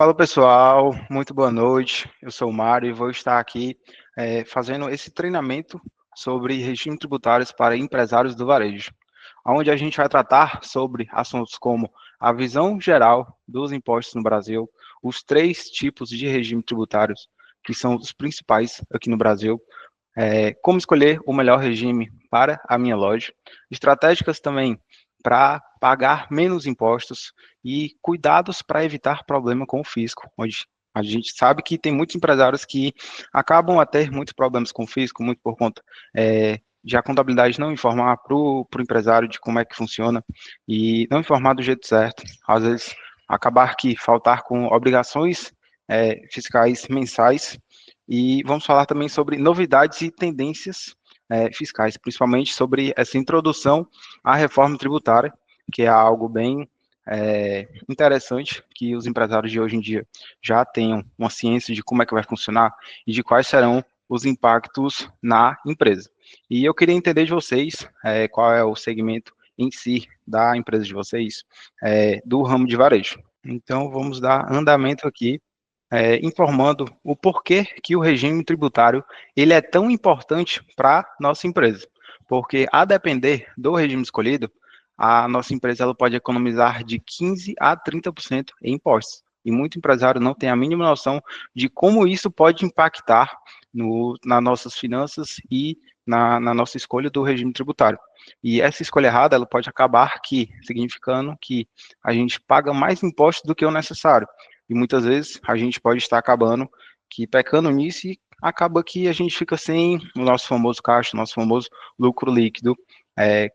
Fala pessoal, muito boa noite. Eu sou o Mário e vou estar aqui fazendo esse treinamento sobre regime tributários para empresários do varejo, onde a gente vai tratar sobre assuntos como a visão geral dos impostos no Brasil, os três tipos de regime tributários que são os principais aqui no Brasil, como escolher o melhor regime para a minha loja, estratégicas também para pagar menos impostos e cuidados para evitar problema com o fisco, onde a gente sabe que tem muitos empresários que acabam a ter muitos problemas com o fisco, muito por conta de a contabilidade não informar para o empresário de como é que funciona e não informar do jeito certo. Às vezes, acabar que faltar com obrigações fiscais mensais. E vamos falar também sobre novidades e tendências fiscais, principalmente sobre essa introdução à reforma tributária, que é algo bem interessante, que os empresários de hoje em dia já tenham uma ciência de como é que vai funcionar e de quais serão os impactos na empresa. E eu queria entender de vocês qual é o segmento em si da empresa de vocês, do ramo de varejo. Então, vamos dar andamento aqui informando o porquê que o regime tributário ele é tão importante para nossa empresa. Porque, a depender do regime escolhido, a nossa empresa ela pode economizar de 15% a 30% em impostos. E muito empresário não tem a mínima noção de como isso pode impactar nas nossas finanças e na nossa escolha do regime tributário. E essa escolha errada, ela pode acabar significando que a gente paga mais impostos do que o necessário. E muitas vezes a gente pode estar acabando pecando nisso e acaba que a gente fica sem o nosso famoso caixa, o nosso famoso lucro líquido,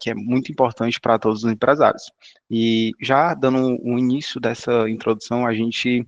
que é muito importante para todos os empresários. E já dando um início dessa introdução, a gente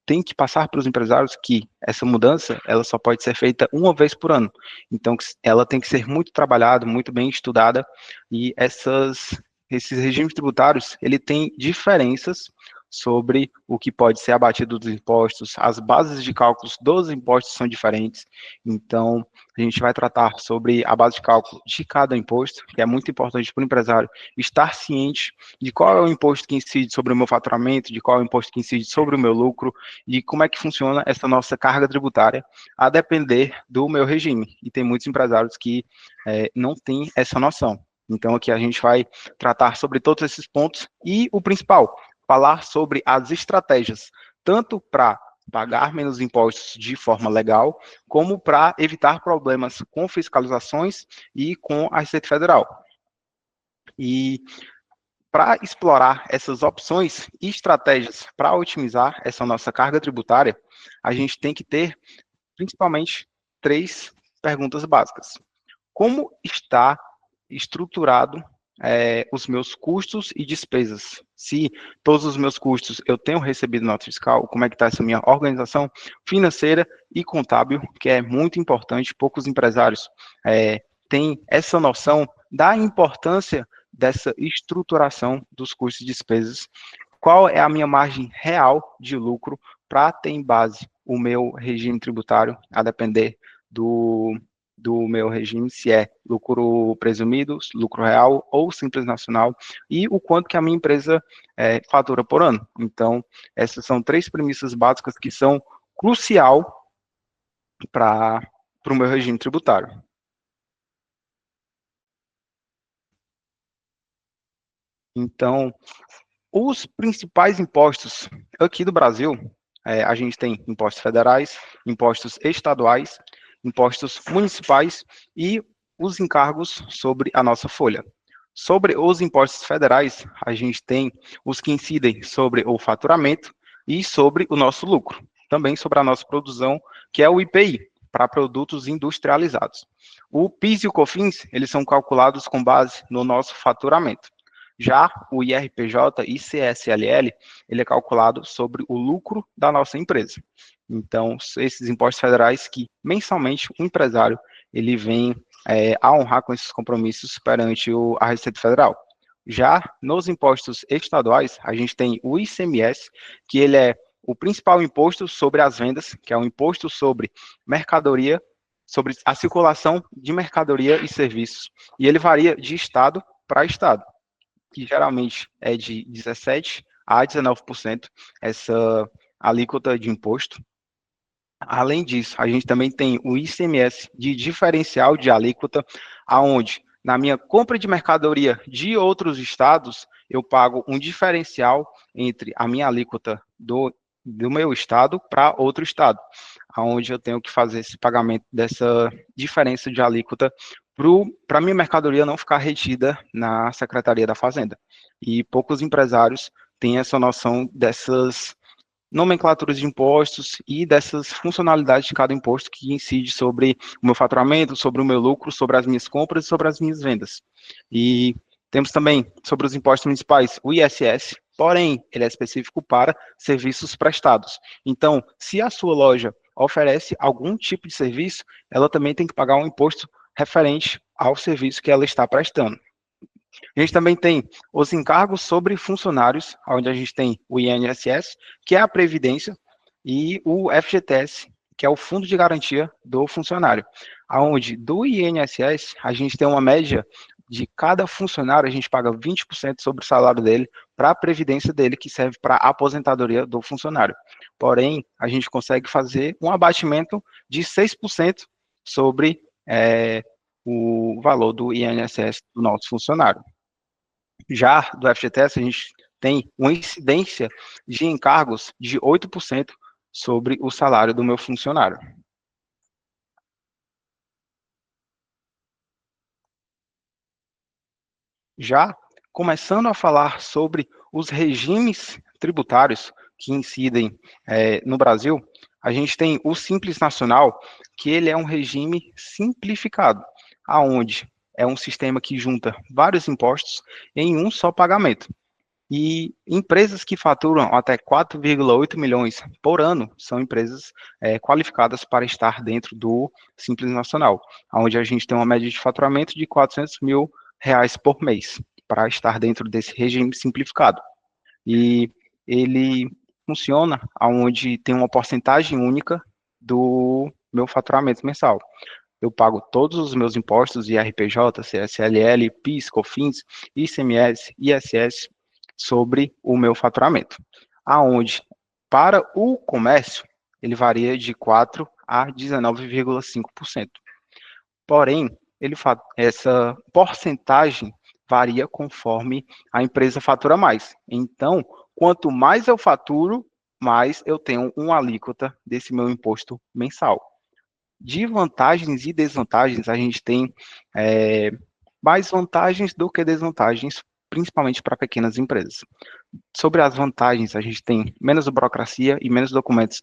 tem que passar para os empresários que essa mudança ela só pode ser feita uma vez por ano. Então, ela tem que ser muito trabalhada, muito bem estudada, e esses regimes tributários, ele tem diferenças sobre o que pode ser abatido dos impostos, as bases de cálculos dos impostos são diferentes, então a gente vai tratar sobre a base de cálculo de cada imposto, que é muito importante para o empresário estar ciente de qual é o imposto que incide sobre o meu faturamento, de qual é o imposto que incide sobre o meu lucro, e como é que funciona essa nossa carga tributária, a depender do meu regime, e tem muitos empresários que não têm essa noção. Então, aqui a gente vai tratar sobre todos esses pontos, e o principal, falar sobre as estratégias, tanto para pagar menos impostos de forma legal, como para evitar problemas com fiscalizações e com a Receita Federal. E para explorar essas opções e estratégias para otimizar essa nossa carga tributária, a gente tem que ter, principalmente, três perguntas básicas. Como está estruturado os meus custos e despesas? Se todos os meus custos eu tenho recebido nota fiscal, como é que está essa minha organização financeira e contábil, que é muito importante, poucos empresários têm essa noção da importância dessa estruturação dos custos e despesas. Qual é a minha margem real de lucro para ter em base o meu regime tributário, a depender do meu regime, se é lucro presumido, lucro real ou simples nacional, e o quanto que a minha empresa fatura por ano. Então, essas são três premissas básicas que são crucial para o meu regime tributário. Então, os principais impostos aqui do Brasil, a gente tem impostos federais, impostos estaduais, impostos municipais e os encargos sobre a nossa folha. Sobre os impostos federais, a gente tem os que incidem sobre o faturamento e sobre o nosso lucro, também sobre a nossa produção, que é o IPI, para produtos industrializados. O PIS e o COFINS, eles são calculados com base no nosso faturamento. Já o IRPJ e CSLL, ele é calculado sobre o lucro da nossa empresa. Então, esses impostos federais que mensalmente o empresário ele vem a honrar com esses compromissos perante a Receita Federal. Já nos impostos estaduais, a gente tem o ICMS, que ele é o principal imposto sobre as vendas, que é um imposto sobre mercadoria, sobre a circulação de mercadoria e serviços. E ele varia de estado para estado, que geralmente é de 17% a 19% essa alíquota de imposto. Além disso, a gente também tem o ICMS de diferencial de alíquota, aonde na minha compra de mercadoria de outros estados, eu pago um diferencial entre a minha alíquota do meu estado para outro estado, aonde eu tenho que fazer esse pagamento dessa diferença de alíquota para a minha mercadoria não ficar retida na Secretaria da Fazenda. E poucos empresários têm essa noção dessas nomenclaturas de impostos e dessas funcionalidades de cada imposto que incide sobre o meu faturamento, sobre o meu lucro, sobre as minhas compras e sobre as minhas vendas. E temos também sobre os impostos municipais, o ISS, porém, ele é específico para serviços prestados. Então, se a sua loja oferece algum tipo de serviço, ela também tem que pagar um imposto referente ao serviço que ela está prestando. A gente também tem os encargos sobre funcionários, onde a gente tem o INSS, que é a Previdência, e o FGTS, que é o Fundo de Garantia do Funcionário. Onde do INSS, a gente tem uma média de cada funcionário, a gente paga 20% sobre o salário dele para a Previdência dele, que serve para a aposentadoria do funcionário. Porém, a gente consegue fazer um abatimento de 6% sobre o valor do INSS do nosso funcionário. Já do FGTS, a gente tem uma incidência de encargos de 8% sobre o salário do meu funcionário. Já começando a falar sobre os regimes tributários que incidem no Brasil, a gente tem o Simples Nacional, que ele é um regime simplificado, aonde é um sistema que junta vários impostos em um só pagamento. E empresas que faturam até 4,8 milhões por ano são empresas qualificadas para estar dentro do Simples Nacional, onde a gente tem uma média de faturamento de 400 mil reais por mês, para estar dentro desse regime simplificado. E ele funciona onde tem uma porcentagem única do meu faturamento mensal. Eu pago todos os meus impostos, IRPJ, CSLL, PIS, COFINS, ICMS, ISS, sobre o meu faturamento. Aonde, para o comércio, ele varia de 4 a 19,5%. Porém, essa porcentagem varia conforme a empresa fatura mais. Então, quanto mais eu faturo, mais eu tenho uma alíquota desse meu imposto mensal. De vantagens e desvantagens, a gente tem mais vantagens do que desvantagens, principalmente para pequenas empresas. Sobre as vantagens, a gente tem menos burocracia e menos documentos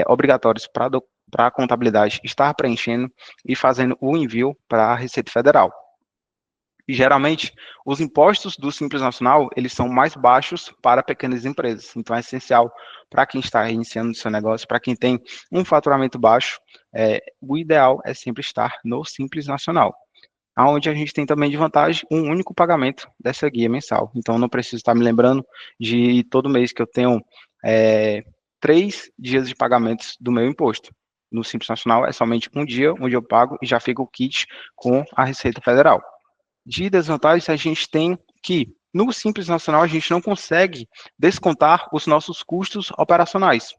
obrigatórios para a contabilidade estar preenchendo e fazendo o envio para a Receita Federal. E, geralmente, os impostos do Simples Nacional, eles são mais baixos para pequenas empresas. Então, é essencial para quem está iniciando o seu negócio, para quem tem um faturamento baixo, o ideal é sempre estar no Simples Nacional. Onde a gente tem também de vantagem um único pagamento dessa guia mensal. Então, não preciso estar me lembrando de todo mês que eu tenho 3 dias de pagamentos do meu imposto. No Simples Nacional, é somente um dia onde eu pago e já fica o kit com a Receita Federal. De desvantagens, a gente tem que, no Simples Nacional, a gente não consegue descontar os nossos custos operacionais,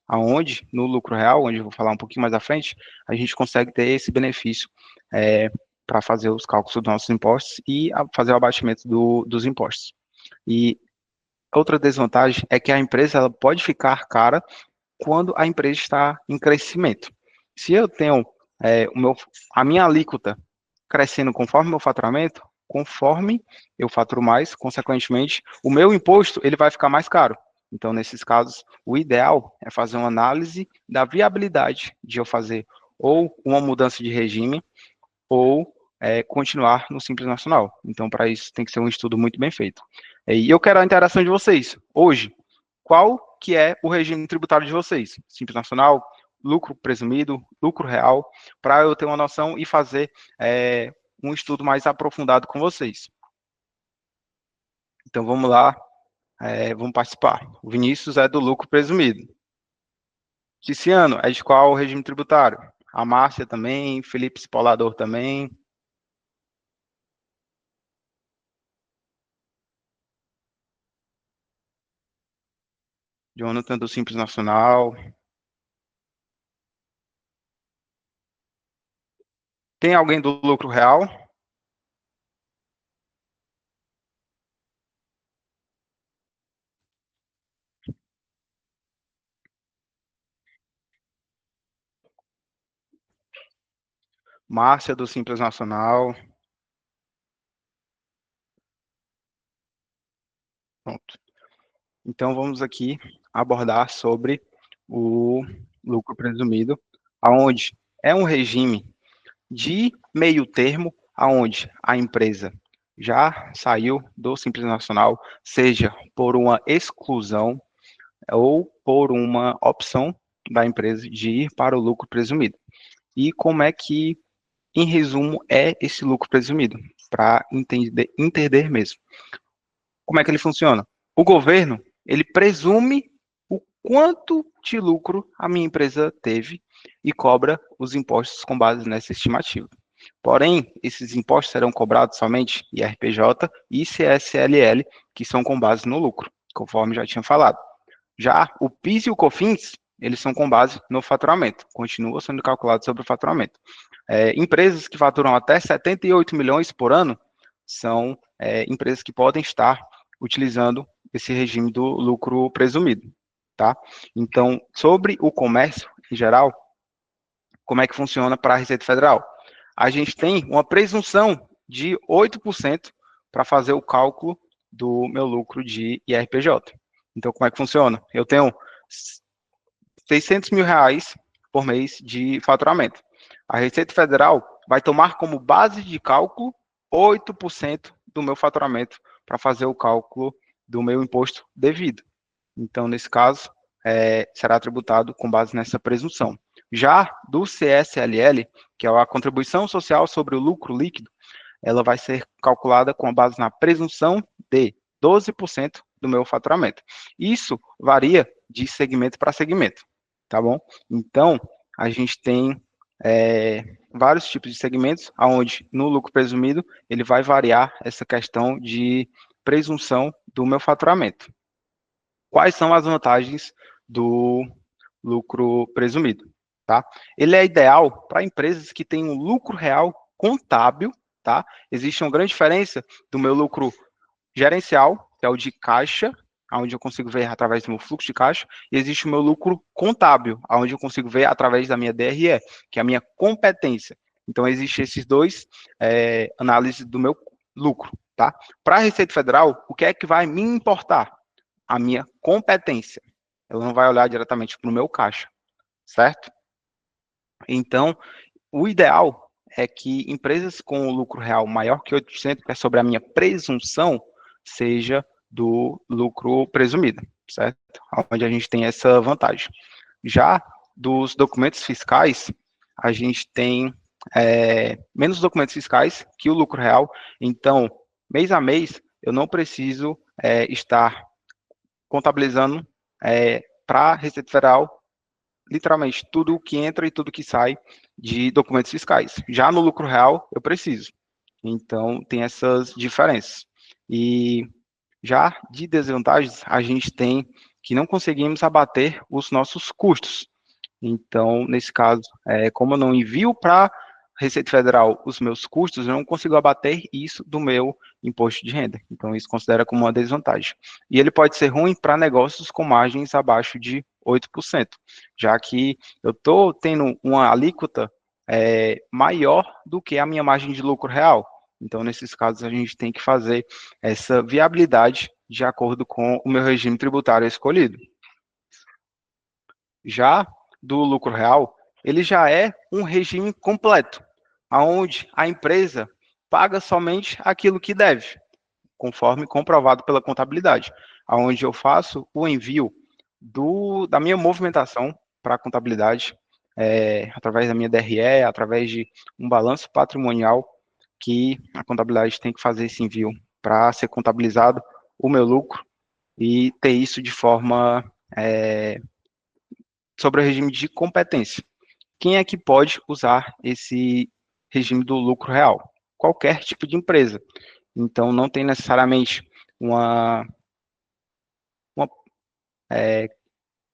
aonde, no lucro real, onde eu vou falar um pouquinho mais à frente, a gente consegue ter esse benefício para fazer os cálculos dos nossos impostos e fazer o abatimento dos impostos. E outra desvantagem é que a empresa ela pode ficar cara quando a empresa está em crescimento. Se eu tenho a minha alíquota crescendo conforme o meu faturamento, conforme eu faturo mais, consequentemente, o meu imposto ele vai ficar mais caro. Então, nesses casos, o ideal é fazer uma análise da viabilidade de eu fazer ou uma mudança de regime ou continuar no Simples Nacional. Então, para isso, tem que ser um estudo muito bem feito. E eu quero a interação de vocês. Hoje, qual que é o regime tributário de vocês? Simples Nacional, lucro presumido, lucro real, para eu ter uma noção e fazer um estudo mais aprofundado com vocês. Então, vamos lá, vamos participar. O Vinícius é do lucro presumido. Ticiano é de qual regime tributário? A Márcia também, Felipe Spolador também. Jonathan do Simples Nacional. Tem alguém do lucro real? Márcia do Simples Nacional. Pronto. Então vamos aqui abordar sobre o lucro presumido, aonde é um regime de meio termo, aonde a empresa já saiu do Simples Nacional, seja por uma exclusão ou por uma opção da empresa de ir para o lucro presumido. E como é que, em resumo, é esse lucro presumido? Para entender mesmo. Como é que ele funciona? O governo, ele presume o quanto de lucro a minha empresa teve e cobra os impostos com base nessa estimativa. Porém, esses impostos serão cobrados somente IRPJ e CSLL, que são com base no lucro, conforme já tinha falado. Já o PIS e o COFINS, eles são com base no faturamento, continua sendo calculado sobre o faturamento. Empresas que faturam até 78 milhões por ano são empresas que podem estar utilizando esse regime do lucro presumido, tá? Então, sobre o comércio em geral, como é que funciona para a Receita Federal? A gente tem uma presunção de 8% para fazer o cálculo do meu lucro de IRPJ. Então, como é que funciona? Eu tenho 600 mil reais por mês de faturamento. A Receita Federal vai tomar como base de cálculo 8% do meu faturamento para fazer o cálculo do meu imposto devido. Então, nesse caso, será tributado com base nessa presunção. Já do CSLL, que é a contribuição social sobre o lucro líquido, ela vai ser calculada com base na presunção de 12% do meu faturamento. Isso varia de segmento para segmento, tá bom? Então, a gente tem vários tipos de segmentos, onde no lucro presumido ele vai variar essa questão de presunção do meu faturamento. Quais são as vantagens do lucro presumido? Tá? Ele é ideal para empresas que têm um lucro real contábil. Tá? Existe uma grande diferença do meu lucro gerencial, que é o de caixa, onde eu consigo ver através do meu fluxo de caixa, e existe o meu lucro contábil, onde eu consigo ver através da minha DRE, que é a minha competência. Então, existem esses dois análises do meu lucro. Tá? Para a Receita Federal, o que é que vai me importar? A minha competência. Ela não vai olhar diretamente para o meu caixa, certo? Então, o ideal é que empresas com lucro real maior que 8%, que é sobre a minha presunção, seja do lucro presumido, certo? Onde a gente tem essa vantagem. Já dos documentos fiscais, a gente tem menos documentos fiscais que o lucro real. Então, mês a mês, eu não preciso estar contabilizando para a Receita Federal literalmente tudo que entra e tudo que sai de documentos fiscais. Já no lucro real, eu preciso. Então, tem essas diferenças. E já de desvantagens, a gente tem que não conseguimos abater os nossos custos. Então, nesse caso, como eu não envio para Receita Federal os meus custos, eu não consigo abater isso do meu imposto de renda. Então, isso considera como uma desvantagem. E ele pode ser ruim para negócios com margens abaixo de 8%, já que eu estou tendo uma alíquota maior do que a minha margem de lucro real. Então, nesses casos, a gente tem que fazer essa viabilidade de acordo com o meu regime tributário escolhido. Já do lucro real, ele já é um regime completo, onde a empresa paga somente aquilo que deve, conforme comprovado pela contabilidade, onde eu faço o envio da minha movimentação para a contabilidade, através da minha DRE, através de um balanço patrimonial, que a contabilidade tem que fazer esse envio para ser contabilizado o meu lucro e ter isso de forma sobre o regime de competência. Quem é que pode usar esse regime do lucro real? Qualquer tipo de empresa. Então, não tem necessariamente uma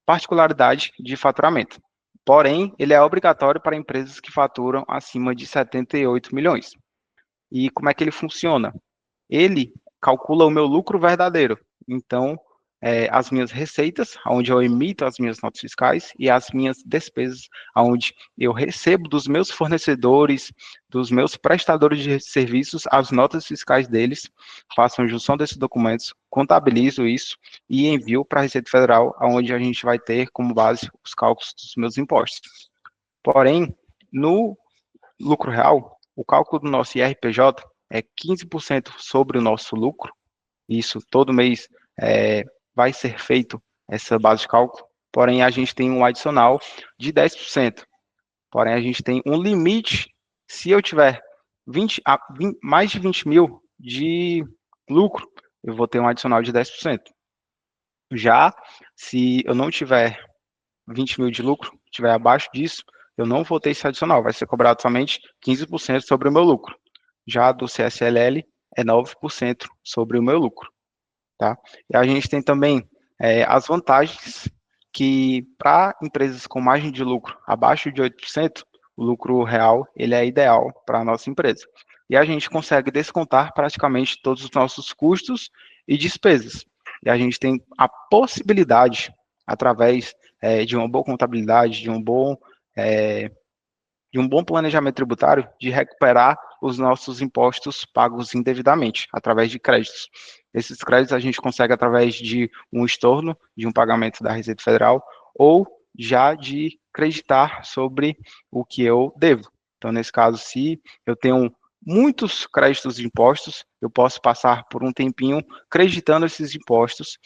particularidade de faturamento. Porém, ele é obrigatório para empresas que faturam acima de 78 milhões. E como é que ele funciona? Ele calcula o meu lucro verdadeiro. Então, as minhas receitas, onde eu emito as minhas notas fiscais, e as minhas despesas, onde eu recebo dos meus fornecedores, dos meus prestadores de serviços, as notas fiscais deles, faço a junção desses documentos, contabilizo isso e envio para a Receita Federal, onde a gente vai ter como base os cálculos dos meus impostos. Porém, no lucro real, o cálculo do nosso IRPJ é 15% sobre o nosso lucro. Isso todo mês vai ser feito essa base de cálculo, porém a gente tem um adicional de 10%. Porém, a gente tem um limite, se eu tiver 20 mais de 20 mil de lucro, eu vou ter um adicional de 10%. Já se eu não tiver 20 mil de lucro, estiver abaixo disso, eu não vou ter esse adicional, vai ser cobrado somente 15% sobre o meu lucro. Já do CSLL é 9% sobre o meu lucro. Tá? E a gente tem também as vantagens que para empresas com margem de lucro abaixo de 8%, o lucro real ele é ideal para a nossa empresa. E a gente consegue descontar praticamente todos os nossos custos e despesas. E a gente tem a possibilidade, através de uma boa contabilidade, de um bom planejamento tributário, de recuperar os nossos impostos pagos indevidamente, através de créditos. Esses créditos a gente consegue através de um estorno, de um pagamento da Receita Federal, ou já de creditar sobre o que eu devo. Então, nesse caso, se eu tenho muitos créditos de impostos, eu posso passar por um tempinho creditando esses impostos,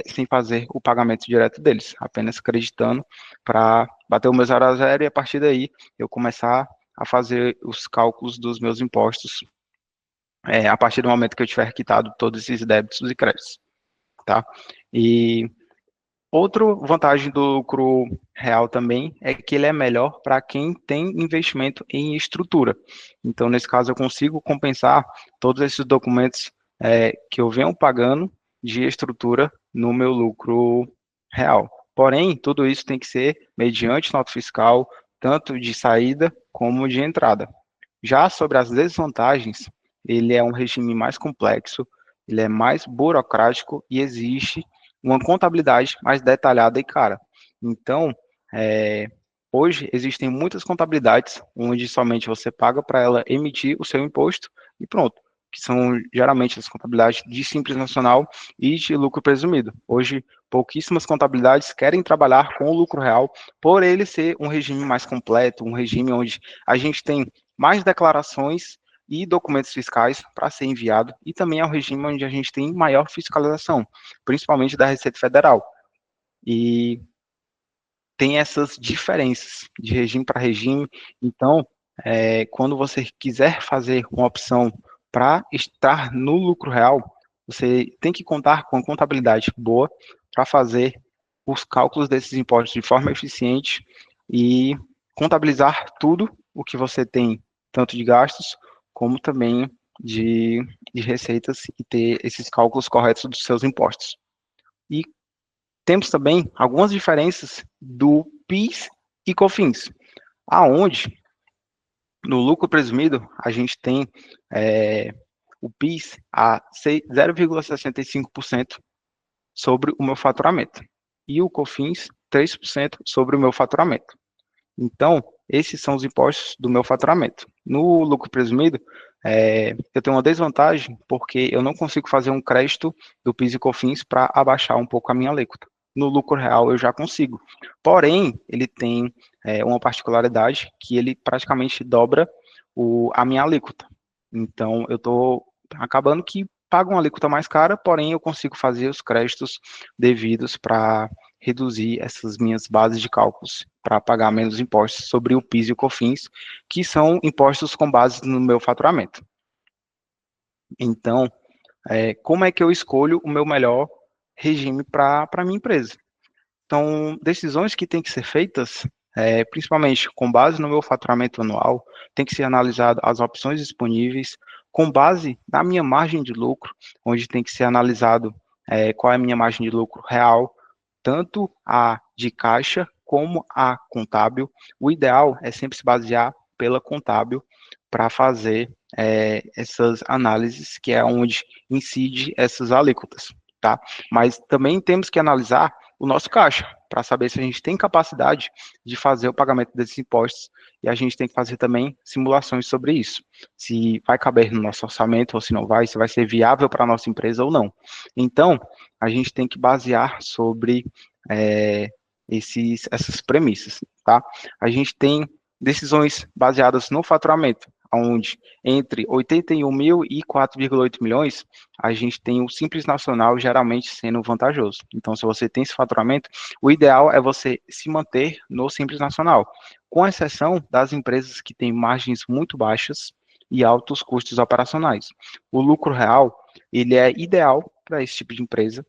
sem fazer o pagamento direto deles, apenas creditando para bater o meu 0 a 0 e a partir daí eu começar a fazer os cálculos dos meus impostos a partir do momento que eu tiver quitado todos esses débitos e créditos, tá? E outra vantagem do lucro real também é que ele é melhor para quem tem investimento em estrutura. Então, nesse caso, eu consigo compensar todos esses documentos que eu venho pagando de estrutura no meu lucro real. Porém, tudo isso tem que ser mediante nota fiscal, tanto de saída como de entrada. Já sobre as desvantagens, ele é um regime mais complexo, ele é mais burocrático e existe uma contabilidade mais detalhada e cara. Então, hoje existem muitas contabilidades onde somente você paga para ela emitir o seu imposto e pronto, que são geralmente as contabilidades de Simples Nacional e de lucro presumido. Hoje, pouquíssimas contabilidades querem trabalhar com o lucro real, por ele ser um regime mais completo, um regime onde a gente tem mais declarações e documentos fiscais para ser enviado, e também é um regime onde a gente tem maior fiscalização, principalmente da Receita Federal. E tem essas diferenças de regime para regime. Então, quando você quiser fazer uma opção para estar no lucro real, você tem que contar com a contabilidade boa para fazer os cálculos desses impostos de forma eficiente e contabilizar tudo o que você tem, tanto de gastos como também de receitas, e ter esses cálculos corretos dos seus impostos. E temos também algumas diferenças do PIS e COFINS, aonde no lucro presumido a gente tem o PIS a 0,65% sobre o meu faturamento e o COFINS 3% sobre o meu faturamento. Então, esses são os impostos do meu faturamento. No lucro presumido, eu tenho uma desvantagem porque eu não consigo fazer um crédito do PIS e COFINS para abaixar um pouco a minha alíquota. No lucro real eu já consigo. Porém, ele tem uma particularidade que ele praticamente dobra a minha alíquota. Então, eu estou acabando que pago uma alíquota mais cara, porém eu consigo fazer os créditos devidos para reduzir essas minhas bases de cálculos, para pagar menos impostos sobre o PIS e o COFINS, que são impostos com base no meu faturamento. Então, como é que eu escolho o meu melhor regime para a minha empresa? Então, decisões que têm que ser feitas, principalmente com base no meu faturamento anual, tem que ser analisado as opções disponíveis, com base na minha margem de lucro, onde tem que ser analisado qual é a minha margem de lucro real, tanto a de caixa como a contábil, o ideal é sempre se basear pela contábil para fazer essas análises, que é onde incide essas alíquotas, tá? Mas também temos que analisar o nosso caixa, para saber se a gente tem capacidade de fazer o pagamento desses impostos, e a gente tem que fazer também simulações sobre isso, se vai caber no nosso orçamento ou se não vai, se vai ser viável para a nossa empresa ou não. Então, a gente tem que basear sobre essas premissas, tá? A gente tem decisões baseadas no faturamento, onde entre 81 mil e 4,8 milhões, a gente tem o Simples Nacional geralmente sendo vantajoso. Então, se você tem esse faturamento, o ideal é você se manter no Simples Nacional, com exceção das empresas que têm margens muito baixas e altos custos operacionais. O lucro real, ele é ideal para esse tipo de empresa,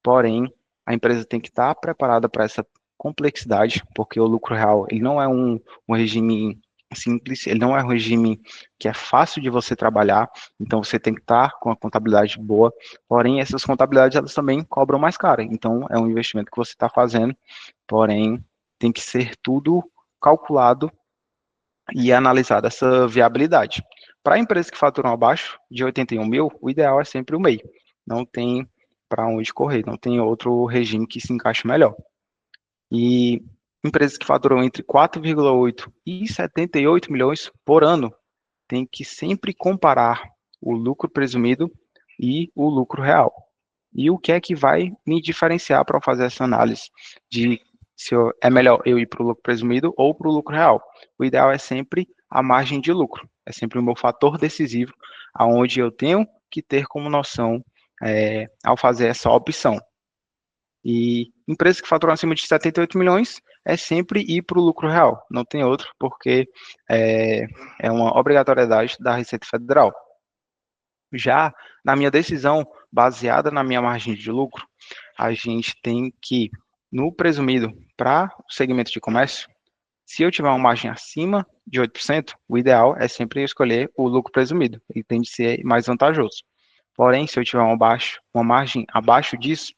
porém, a empresa tem que estar preparada para essa complexidade, porque o lucro real ele não é um regime simples, ele não é um regime que é fácil de você trabalhar, então você tem que estar com a contabilidade boa, porém essas contabilidades elas também cobram mais caro, então é um investimento que você está fazendo, porém tem que ser tudo calculado e analisado essa viabilidade. Para empresas que faturam abaixo de 81 mil, o ideal é sempre o MEI, não tem para onde correr, não tem outro regime que se encaixe melhor. E empresas que faturam entre 4,8 e 78 milhões por ano têm que sempre comparar o lucro presumido e o lucro real. E o que é que vai me diferenciar para fazer essa análise de se é melhor eu ir para o lucro presumido ou para o lucro real? O ideal é sempre a margem de lucro, é sempre o meu fator decisivo, aonde eu tenho que ter como noção ao fazer essa opção. E empresas que faturam acima de 78 milhões é sempre ir para o lucro real, não tem outro, porque é, é uma obrigatoriedade da Receita Federal. Já na minha decisão, baseada na minha margem de lucro, a gente tem que, no presumido para o segmento de comércio, se eu tiver uma margem acima de 8%, o ideal é sempre escolher o lucro presumido, ele tem de ser mais vantajoso. Porém, se eu tiver uma margem abaixo disso,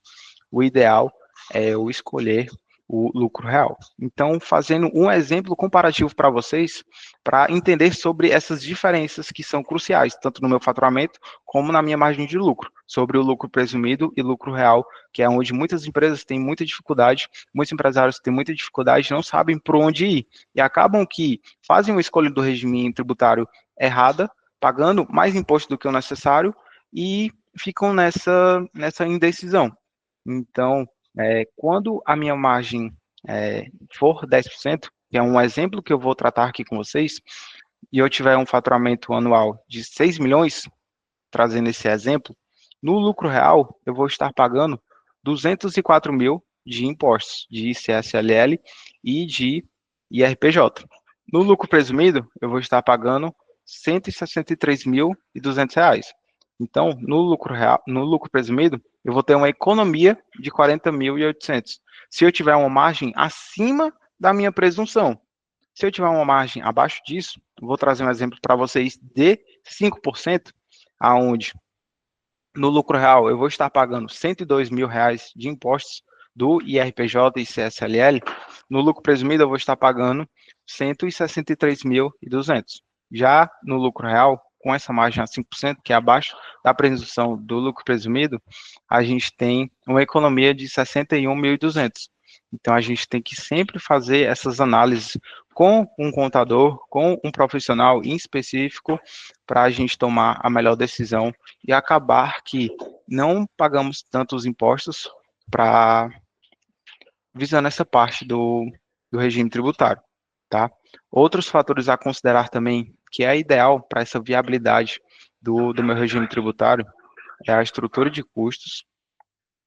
o ideal é eu escolher o lucro real. Então, fazendo um exemplo comparativo para vocês, para entender sobre essas diferenças que são cruciais, tanto no meu faturamento como na minha margem de lucro, sobre o lucro presumido e lucro real, que é onde muitas empresas têm muita dificuldade, muitos empresários têm muita dificuldade, não sabem por onde ir, e acabam que fazem uma escolha do regime tributário errada, pagando mais imposto do que o necessário, e ficam nessa indecisão. Então, quando a minha margem for 10%, que é um exemplo que eu vou tratar aqui com vocês, e eu tiver um faturamento anual de 6 milhões, trazendo esse exemplo, no lucro real, eu vou estar pagando 204 mil de impostos, de ICSLL e de IRPJ. No lucro presumido, eu vou estar pagando R$ 163.200. Então, no lucro real, no lucro presumido, eu vou ter uma economia de 40.800. Se eu tiver uma margem acima da minha presunção. Se eu tiver uma margem abaixo disso, vou trazer um exemplo para vocês de 5%, aonde no lucro real eu vou estar pagando R$ 102 mil de impostos do IRPJ e CSLL, no lucro presumido eu vou estar pagando 163.200. Já no lucro real, com essa margem a 5%, que é abaixo da presunção do lucro presumido, a gente tem uma economia de 61.200. Então, a gente tem que sempre fazer essas análises com um contador, com um profissional em específico, para a gente tomar a melhor decisão e acabar que não pagamos tantos impostos para visando essa parte do regime tributário, tá? Outros fatores a considerar também, que é ideal para essa viabilidade do meu regime tributário, é a estrutura de custos,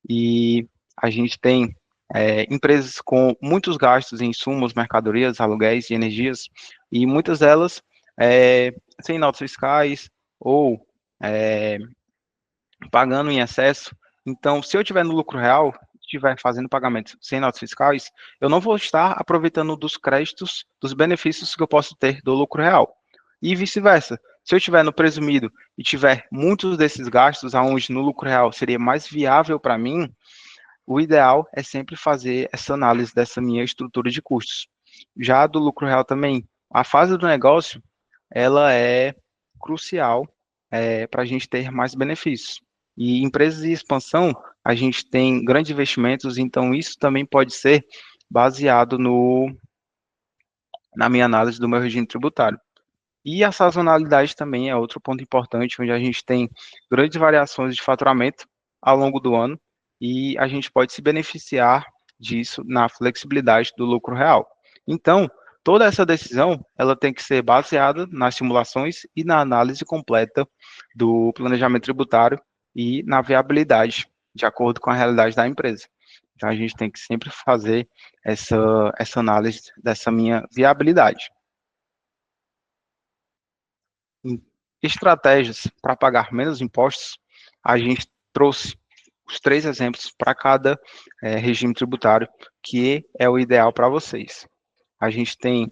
e a gente tem empresas com muitos gastos em insumos, mercadorias, aluguéis e energias, e muitas delas sem notas fiscais ou pagando em excesso. Então, se eu estiver no lucro real, estiver fazendo pagamentos sem notas fiscais, eu não vou estar aproveitando dos créditos, dos benefícios que eu posso ter do lucro real. E vice-versa. Se eu estiver no presumido e tiver muitos desses gastos, aonde no lucro real seria mais viável para mim, o ideal é sempre fazer essa análise dessa minha estrutura de custos. Já do lucro real também, a fase do negócio, ela é crucial para a gente ter mais benefícios. E empresas de expansão, a gente tem grandes investimentos, então isso também pode ser baseado na minha análise do meu regime tributário. E a sazonalidade também é outro ponto importante, onde a gente tem grandes variações de faturamento ao longo do ano e a gente pode se beneficiar disso na flexibilidade do lucro real. Então, toda essa decisão, ela tem que ser baseada nas simulações e na análise completa do planejamento tributário e na viabilidade, de acordo com a realidade da empresa. Então, a gente tem que sempre fazer essa análise dessa minha viabilidade. Em estratégias para pagar menos impostos, a gente trouxe os 3 exemplos para cada regime tributário, que é o ideal para vocês. A gente tem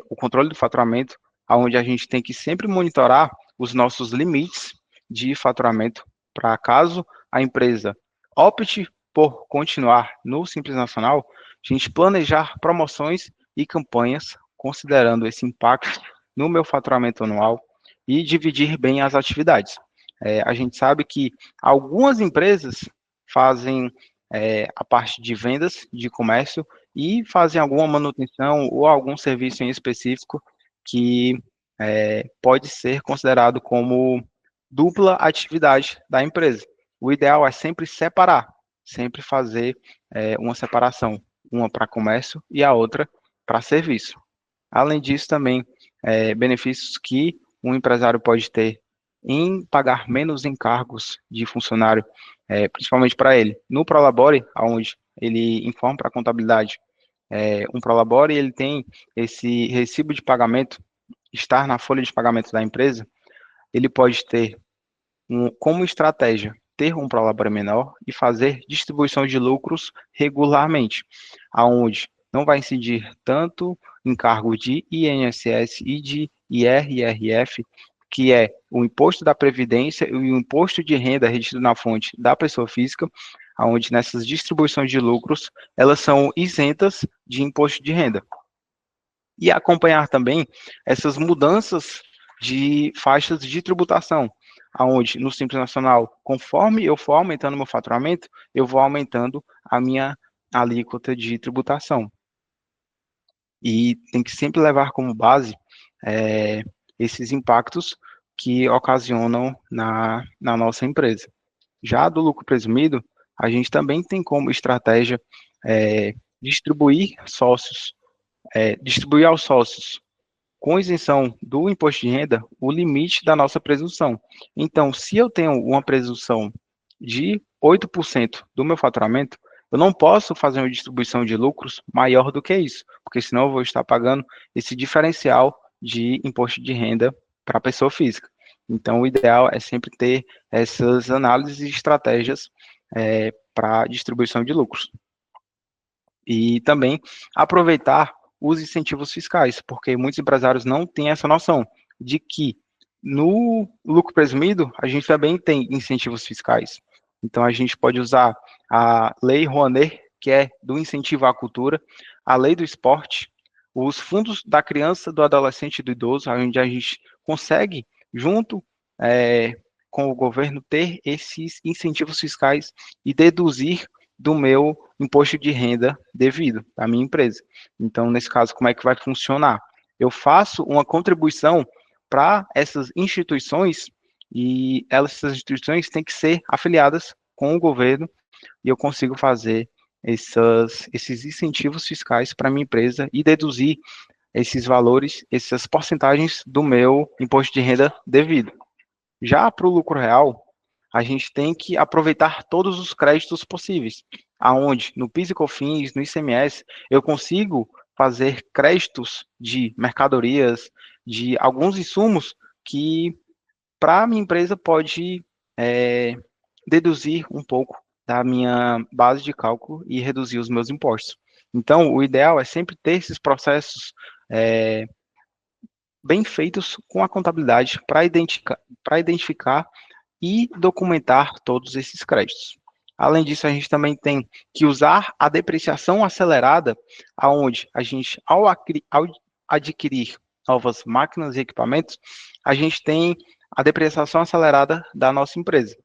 o controle do faturamento, onde a gente tem que sempre monitorar os nossos limites de faturamento, para caso a empresa opte por continuar no Simples Nacional, a gente planejar promoções e campanhas, considerando esse impacto no meu faturamento anual, e dividir bem as atividades. A gente sabe que algumas empresas fazem a parte de vendas, de comércio, e fazem alguma manutenção ou algum serviço em específico que pode ser considerado como dupla atividade da empresa. O ideal é sempre separar, sempre fazer uma separação, uma para comércio e a outra para serviço. Além disso, também, benefícios que um empresário pode ter em pagar menos encargos de funcionário, principalmente para ele. No Prolabore, onde ele informa para a contabilidade um Prolabore, ele tem esse recibo de pagamento, estar na folha de pagamento da empresa, ele pode ter como estratégia ter um Prolabore menor e fazer distribuição de lucros regularmente, aonde não vai incidir tanto em cargo de INSS e de IRRF, que é o imposto da previdência e o imposto de renda retido na fonte da pessoa física, aonde nessas distribuições de lucros elas são isentas de imposto de renda. E acompanhar também essas mudanças de faixas de tributação, aonde no Simples Nacional, conforme eu for aumentando meu faturamento, eu vou aumentando a minha alíquota de tributação. E tem que sempre levar como base esses impactos que ocasionam na nossa empresa. Já do lucro presumido, a gente também tem como estratégia distribuir distribuir aos sócios com isenção do imposto de renda o limite da nossa presunção. Então, se eu tenho uma presunção de 8% do meu faturamento, eu não posso fazer uma distribuição de lucros maior do que isso, porque senão eu vou estar pagando esse diferencial de imposto de renda para a pessoa física. Então, o ideal é sempre ter essas análises e estratégias para distribuição de lucros. E também aproveitar os incentivos fiscais, porque muitos empresários não têm essa noção de que no lucro presumido a gente também tem incentivos fiscais. Então a gente pode usar a Lei Rouanet, que é do incentivo à cultura, a Lei do Esporte, os fundos da criança, do adolescente e do idoso, onde a gente consegue, junto com o governo, ter esses incentivos fiscais e deduzir do meu imposto de renda devido à minha empresa. Então, nesse caso, como é que vai funcionar? Eu faço uma contribuição para essas instituições e essas instituições têm que ser afiliadas com o governo e eu consigo fazer esses incentivos fiscais para a minha empresa e deduzir esses valores, essas porcentagens do meu imposto de renda devido. Já para o lucro real, a gente tem que aproveitar todos os créditos possíveis, aonde no PIS e COFINS, no ICMS, eu consigo fazer créditos de mercadorias, de alguns insumos que para a minha empresa pode deduzir um pouco da minha base de cálculo e reduzir os meus impostos. Então, o ideal é sempre ter esses processos bem feitos com a contabilidade para identificar e documentar todos esses créditos. Além disso, a gente também tem que usar a depreciação acelerada, aonde a gente, ao adquirir novas máquinas e equipamentos, a gente tem a depreciação acelerada da nossa empresa.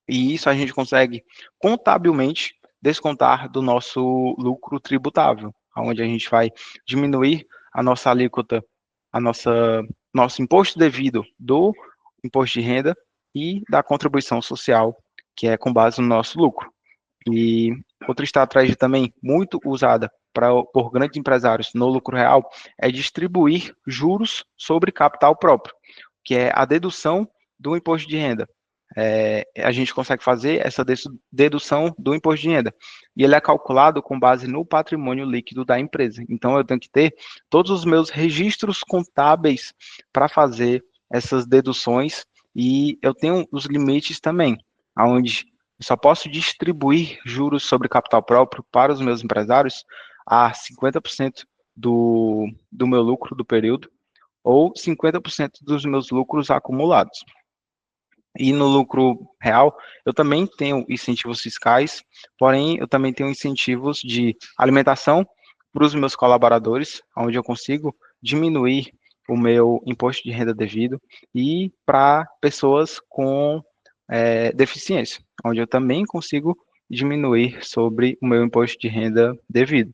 E isso a gente consegue contabilmente descontar do nosso lucro tributável, onde a gente vai diminuir a nossa alíquota, a nosso imposto devido do imposto de renda e da contribuição social, que é com base no nosso lucro. E outra estratégia também muito usada por grandes empresários no lucro real é distribuir juros sobre capital próprio, que é a dedução do imposto de renda. A gente consegue fazer essa dedução do imposto de renda. E ele é calculado com base no patrimônio líquido da empresa. Então, eu tenho que ter todos os meus registros contábeis para fazer essas deduções e eu tenho os limites também, onde eu só posso distribuir juros sobre capital próprio para os meus empresários a 50% do meu lucro do período ou 50% dos meus lucros acumulados. E no lucro real, eu também tenho incentivos fiscais, porém, eu também tenho incentivos de alimentação para os meus colaboradores, onde eu consigo diminuir o meu imposto de renda devido, e para pessoas com deficiência, onde eu também consigo diminuir sobre o meu imposto de renda devido.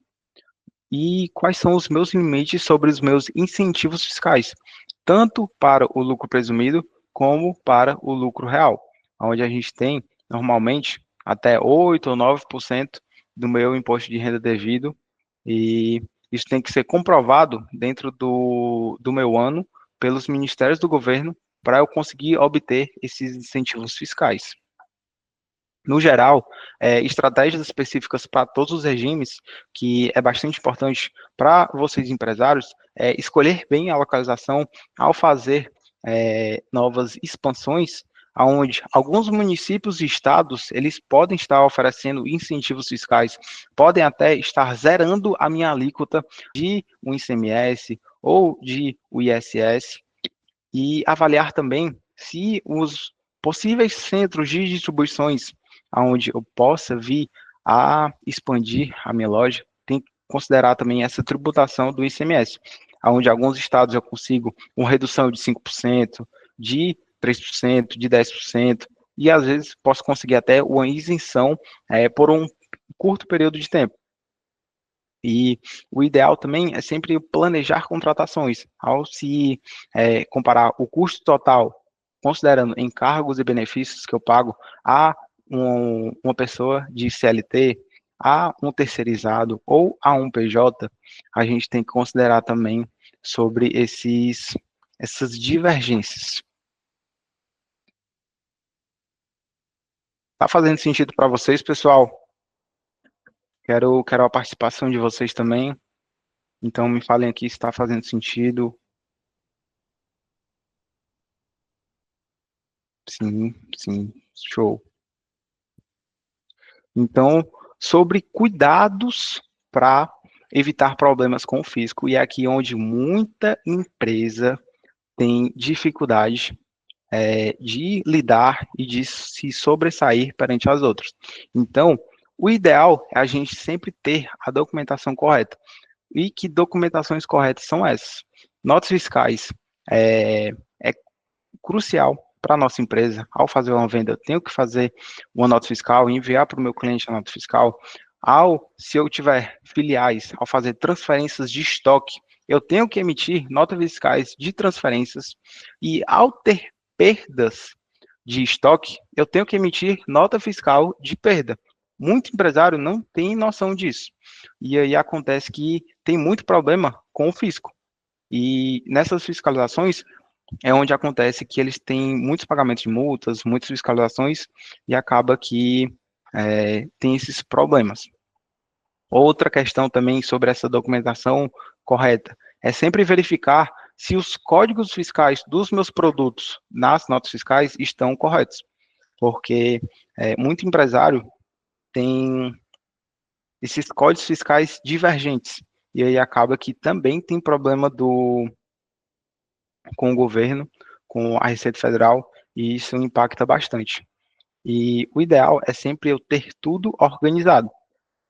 E quais são os meus limites sobre os meus incentivos fiscais, tanto para o lucro presumido como para o lucro real, onde a gente tem normalmente até 8 ou 9% do meu imposto de renda devido, e isso tem que ser comprovado dentro do meu ano pelos ministérios do governo para eu conseguir obter esses incentivos fiscais. No geral, estratégias específicas para todos os regimes, que é bastante importante para vocês empresários, escolher bem a localização ao fazer novas expansões, onde alguns municípios e estados, eles podem estar oferecendo incentivos fiscais, podem até estar zerando a minha alíquota de um ICMS ou de um ISS, e avaliar também se os possíveis centros de distribuições onde eu possa vir a expandir a minha loja, tem que considerar também essa tributação do ICMS, onde alguns estados eu consigo uma redução de 5%, de 3%, de 10%, e às vezes posso conseguir até uma isenção por um curto período de tempo. E o ideal também é sempre planejar contratações, ao se comparar o custo total, considerando encargos e benefícios que eu pago a uma pessoa de CLT, a um terceirizado ou a um PJ, a gente tem que considerar também sobre essas divergências. Tá fazendo sentido para vocês, pessoal? Quero a participação de vocês também. Então, me falem aqui se está fazendo sentido. Sim, sim, show. Então, sobre cuidados para evitar problemas com o fisco, e é aqui onde muita empresa tem dificuldade de lidar e de se sobressair perante as outras. Então, o ideal é a gente sempre ter a documentação correta. E que documentações corretas são essas? Notas fiscais é crucial para a nossa empresa. Ao fazer uma venda, eu tenho que fazer uma nota fiscal, enviar para o meu cliente a nota fiscal. Se eu tiver filiais, ao fazer transferências de estoque, eu tenho que emitir notas fiscais de transferências. E ao ter perdas de estoque, eu tenho que emitir nota fiscal de perda. Muito empresário não tem noção disso. E aí acontece que tem muito problema com o fisco. E nessas fiscalizações, é onde acontece que eles têm muitos pagamentos de multas, muitas fiscalizações, e acaba que tem esses problemas. Outra questão também sobre essa documentação correta é sempre verificar se os códigos fiscais dos meus produtos nas notas fiscais estão corretos, porque muito empresário tem esses códigos fiscais divergentes, e aí acaba que também tem problema com o governo, com a Receita Federal, e isso impacta bastante. E o ideal é sempre eu ter tudo organizado.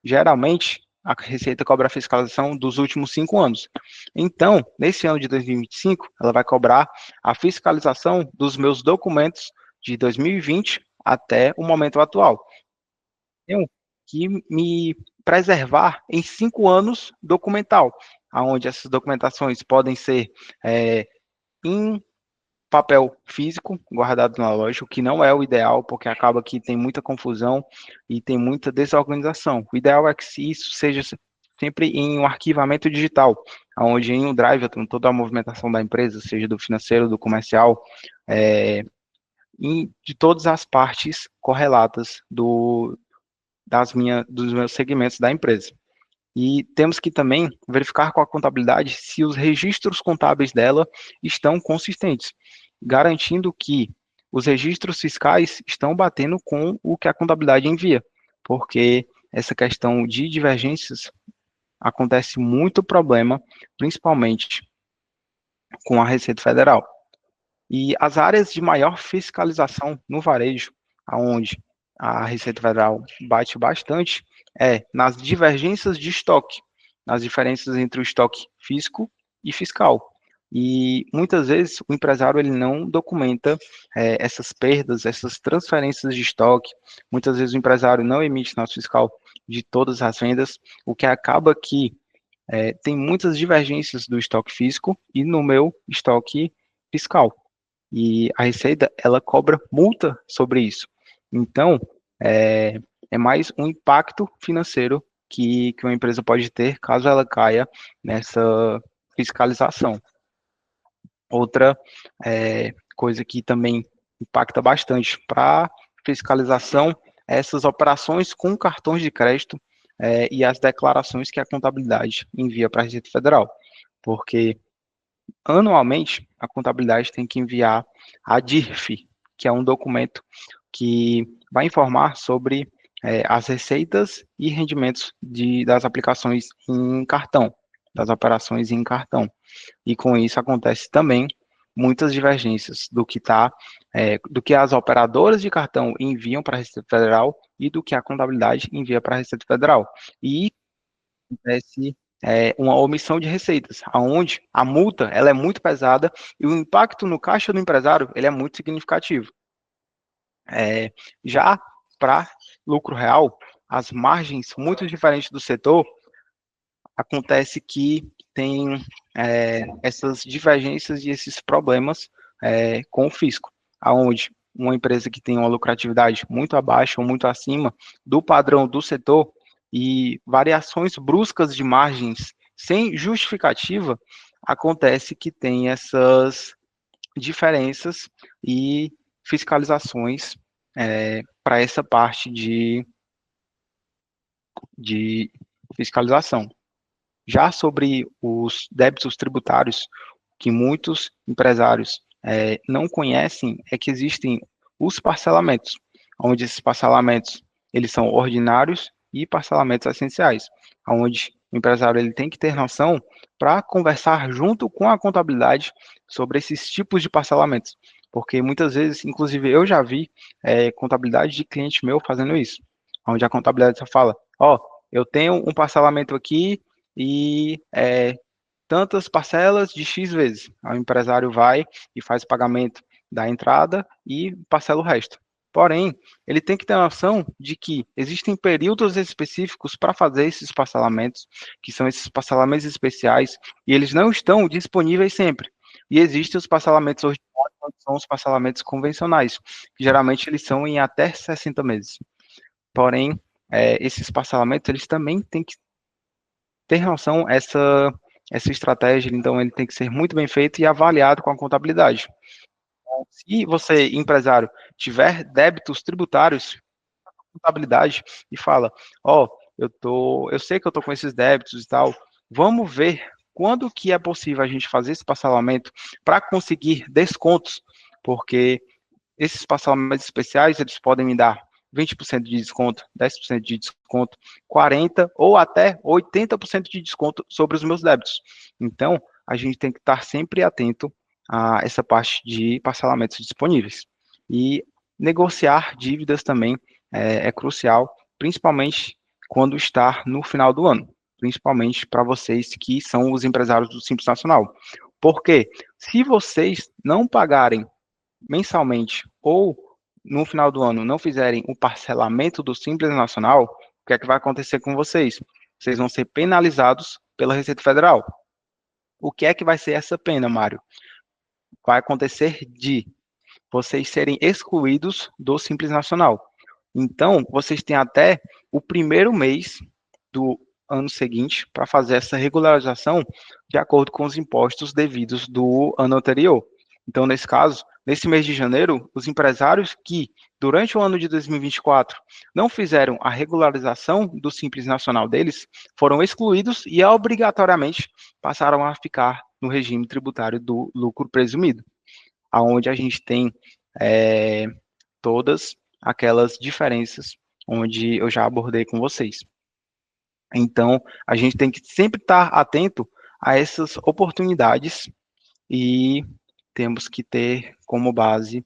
Geralmente, a Receita cobra a fiscalização dos últimos 5 anos. Então, nesse ano de 2025, ela vai cobrar a fiscalização dos meus documentos de 2020 até o momento atual. Tenho que me preservar em 5 anos documental, onde essas documentações podem ser em papel físico, guardado na loja, o que não é o ideal, porque acaba que tem muita confusão e tem muita desorganização. O ideal é que isso seja sempre em um arquivamento digital, onde em um drive eu tenho toda a movimentação da empresa, seja do financeiro, do comercial, de todas as partes correlatas dos meus segmentos da empresa. E temos que também verificar com a contabilidade se os registros contábeis dela estão consistentes, garantindo que os registros fiscais estão batendo com o que a contabilidade envia, porque essa questão de divergências acontece muito problema, principalmente com a Receita Federal. E as áreas de maior fiscalização no varejo, aonde a Receita Federal bate bastante, nas divergências de estoque, nas diferenças entre o estoque físico e fiscal. E muitas vezes o empresário ele não documenta essas perdas, essas transferências de estoque. Muitas vezes o empresário não emite nota fiscal de todas as vendas, o que acaba que tem muitas divergências do estoque físico e no meu estoque fiscal. E a Receita, ela cobra multa sobre isso. Então, é mais um impacto financeiro que uma empresa pode ter caso ela caia nessa fiscalização. Outra coisa que também impacta bastante para fiscalização é essas operações com cartões de crédito e as declarações que a contabilidade envia para a Receita Federal. Porque anualmente, a contabilidade tem que enviar a DIRF, que é um documento que vai informar sobre as receitas e rendimentos das aplicações em cartão, das operações em cartão. E com isso acontece também muitas divergências do que as operadoras de cartão enviam para a Receita Federal e do que a contabilidade envia para a Receita Federal. E acontece uma omissão de receitas, aonde a multa ela é muito pesada e o impacto no caixa do empresário ele é muito significativo. Já para lucro real, as margens muito diferentes do setor, acontece que tem essas divergências e esses problemas com o fisco, aonde uma empresa que tem uma lucratividade muito abaixo ou muito acima do padrão do setor e variações bruscas de margens sem justificativa, acontece que tem essas diferenças e fiscalizações para essa parte de fiscalização. Já sobre os débitos tributários, que muitos empresários não conhecem, é que existem os parcelamentos, onde esses parcelamentos eles são ordinários e parcelamentos essenciais, onde o empresário ele tem que ter noção para conversar junto com a contabilidade sobre esses tipos de parcelamentos, porque muitas vezes, inclusive eu já vi contabilidade de cliente meu fazendo isso, onde a contabilidade só fala, eu tenho um parcelamento aqui e tantas parcelas de X vezes. O empresário vai e faz o pagamento da entrada e parcela o resto. Porém, ele tem que ter noção de que existem períodos específicos para fazer esses parcelamentos, que são esses parcelamentos especiais, e eles não estão disponíveis sempre. E existem os parcelamentos ordinários, que são os parcelamentos convencionais, que geralmente eles são em até 60 meses. Porém, esses parcelamentos, eles também têm que ter noção essa estratégia, então ele tem que ser muito bem feito e avaliado com a contabilidade. Então, se você, empresário, tiver débitos tributários, contabilidade e fala, eu sei que eu estou com esses débitos e tal, vamos ver quando que é possível a gente fazer esse parcelamento para conseguir descontos, porque esses parcelamentos especiais, eles podem me dar 20% de desconto, 10% de desconto, 40% ou até 80% de desconto sobre os meus débitos. Então, a gente tem que estar sempre atento a essa parte de parcelamentos disponíveis. E negociar dívidas também é crucial, principalmente quando está no final do ano, principalmente para vocês que são os empresários do Simples Nacional. Porque se vocês não pagarem mensalmente ou no final do ano não fizerem o parcelamento do Simples Nacional, o que é que vai acontecer com vocês? Vocês vão ser penalizados pela Receita Federal. O que é que vai ser essa pena, Mário? Vai acontecer de vocês serem excluídos do Simples Nacional. Então, vocês têm até o primeiro mês do ano seguinte para fazer essa regularização de acordo com os impostos devidos do ano anterior. Então, nesse caso, nesse mês de janeiro, os empresários que, durante o ano de 2024, não fizeram a regularização do Simples Nacional deles, foram excluídos e, obrigatoriamente, passaram a ficar no regime tributário do lucro presumido, aonde a gente tem é, todas aquelas diferenças onde eu já abordei com vocês. Então, a gente tem que sempre estar atento a essas oportunidades e temos que ter como base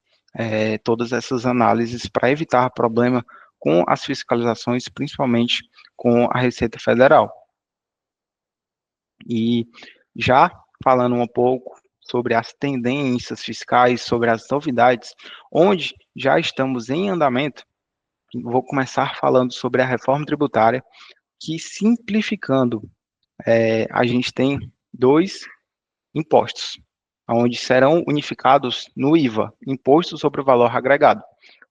todas essas análises para evitar problema com as fiscalizações, principalmente com a Receita Federal. E já falando um pouco sobre as tendências fiscais, sobre as novidades, onde já estamos em andamento, vou começar falando sobre a reforma tributária, que simplificando, a gente tem dois impostos, onde serão unificados no IVA, Imposto sobre o Valor Agregado.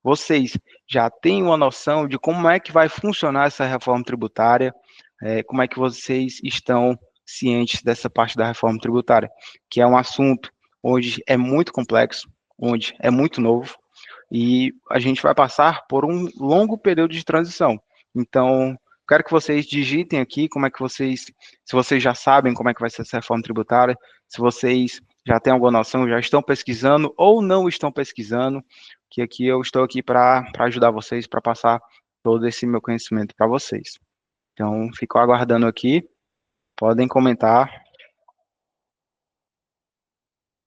Vocês já têm uma noção de como é que vai funcionar essa reforma tributária? Como é que vocês estão cientes dessa parte da reforma tributária? Que é um assunto onde é muito complexo, onde é muito novo, e a gente vai passar por um longo período de transição. Então, quero que vocês digitem aqui como é que vocês, se vocês já sabem como é que vai ser essa reforma tributária, se vocês já têm alguma noção, já estão pesquisando ou não estão pesquisando, que aqui eu estou aqui para ajudar vocês, para passar todo esse meu conhecimento para vocês. Então, fico aguardando aqui, podem comentar.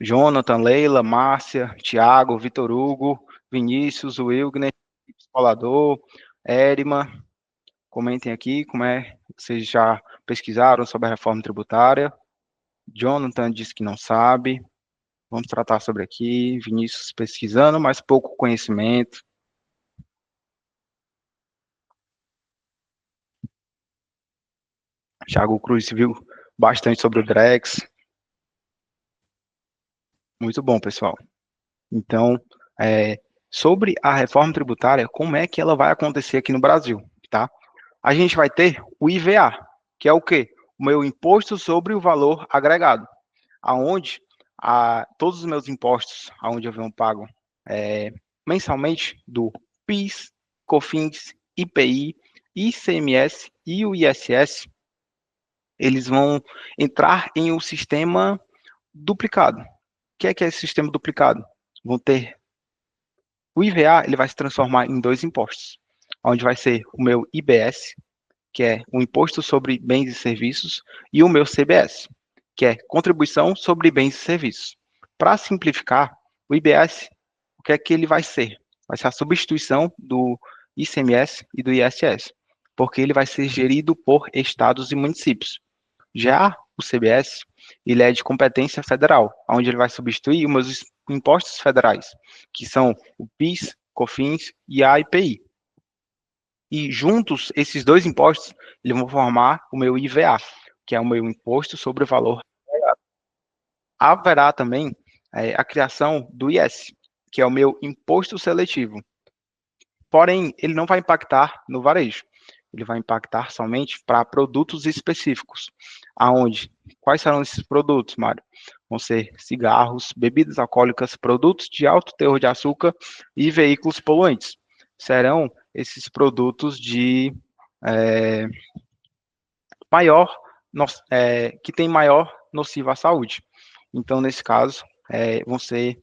Jonathan, Leila, Márcia, Tiago, Vitor Hugo, Vinícius, Wilgner, Escolador, Érima, comentem aqui como é que vocês já pesquisaram sobre a reforma tributária. Jonathan disse que não sabe. Vamos tratar sobre aqui. Vinícius pesquisando, mas pouco conhecimento. Thiago Cruz viu bastante sobre o Drex. Muito bom, pessoal. Então, sobre a reforma tributária, como é que ela vai acontecer aqui no Brasil, tá? A gente vai ter o IVA, que é o quê? O meu imposto sobre o valor agregado, aonde todos os meus impostos, aonde eu venho pago mensalmente do PIS, COFINS, IPI, ICMS e o ISS, eles vão entrar em um sistema duplicado. O que é esse sistema duplicado? Vão ter o IVA, ele vai se transformar em dois impostos, onde vai ser o meu IBS, que é o Imposto sobre Bens e Serviços, e o meu CBS, que é Contribuição sobre Bens e Serviços. Para simplificar, o IBS, o que é que ele vai ser? Vai ser a substituição do ICMS e do ISS, porque ele vai ser gerido por estados e municípios. Já o CBS, ele é de competência federal, onde ele vai substituir os meus impostos federais, que são o PIS, COFINS e a IPI. E juntos, esses dois impostos, eles vão formar o meu IVA, que é o meu Imposto sobre o Valor Agregado. Haverá também a criação do IS, que é o meu Imposto Seletivo. Porém, ele não vai impactar no varejo. Ele vai impactar somente para produtos específicos. Aonde? Quais serão esses produtos, Mário? Vão ser cigarros, bebidas alcoólicas, produtos de alto teor de açúcar e veículos poluentes. Serão esses produtos de que tem maior nocivo à saúde. Então, nesse caso, vão ser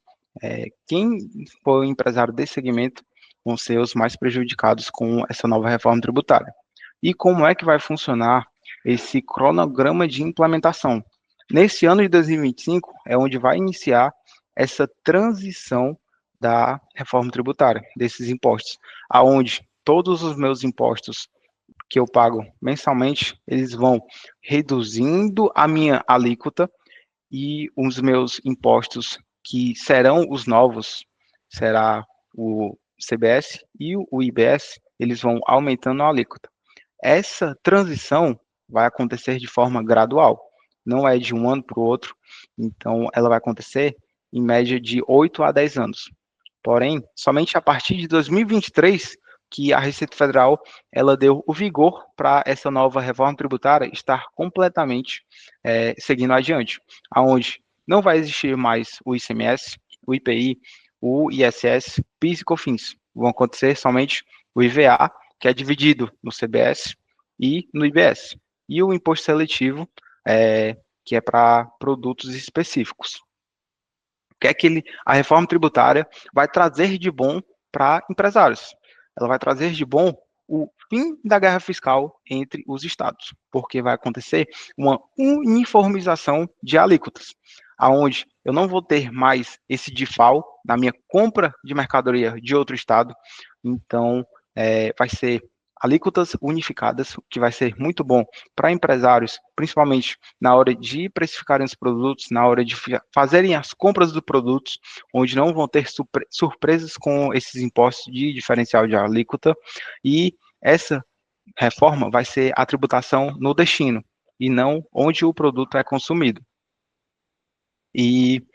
quem for o empresário desse segmento vão ser os mais prejudicados com essa nova reforma tributária. E como é que vai funcionar esse cronograma de implementação? Nesse ano de 2025 é onde vai iniciar essa transição da reforma tributária, desses impostos, aonde todos os meus impostos que eu pago mensalmente, eles vão reduzindo a minha alíquota e os meus impostos que serão os novos, será o CBS e o IBS, eles vão aumentando a alíquota. Essa transição vai acontecer de forma gradual, não é de um ano para o outro, então ela vai acontecer em média de 8 a 10 anos. Porém, somente a partir de 2023 que a Receita Federal ela deu o vigor para essa nova reforma tributária estar completamente seguindo adiante, aonde não vai existir mais o ICMS, o IPI, o ISS, PIS e COFINS. Vão acontecer somente o IVA, que é dividido no CBS e no IBS, e o imposto seletivo, que é para produtos específicos. O que é que a reforma tributária vai trazer de bom para empresários? Ela vai trazer de bom o fim da guerra fiscal entre os estados, porque vai acontecer uma uniformização de alíquotas, aonde eu não vou ter mais esse DIFAL na minha compra de mercadoria de outro estado, então vai ser alíquotas unificadas, o que vai ser muito bom para empresários, principalmente na hora de precificarem os produtos, na hora de fazerem as compras dos produtos, onde não vão ter surpresas com esses impostos de diferencial de alíquota, e essa reforma vai ser a tributação no destino, e não onde o produto é consumido. E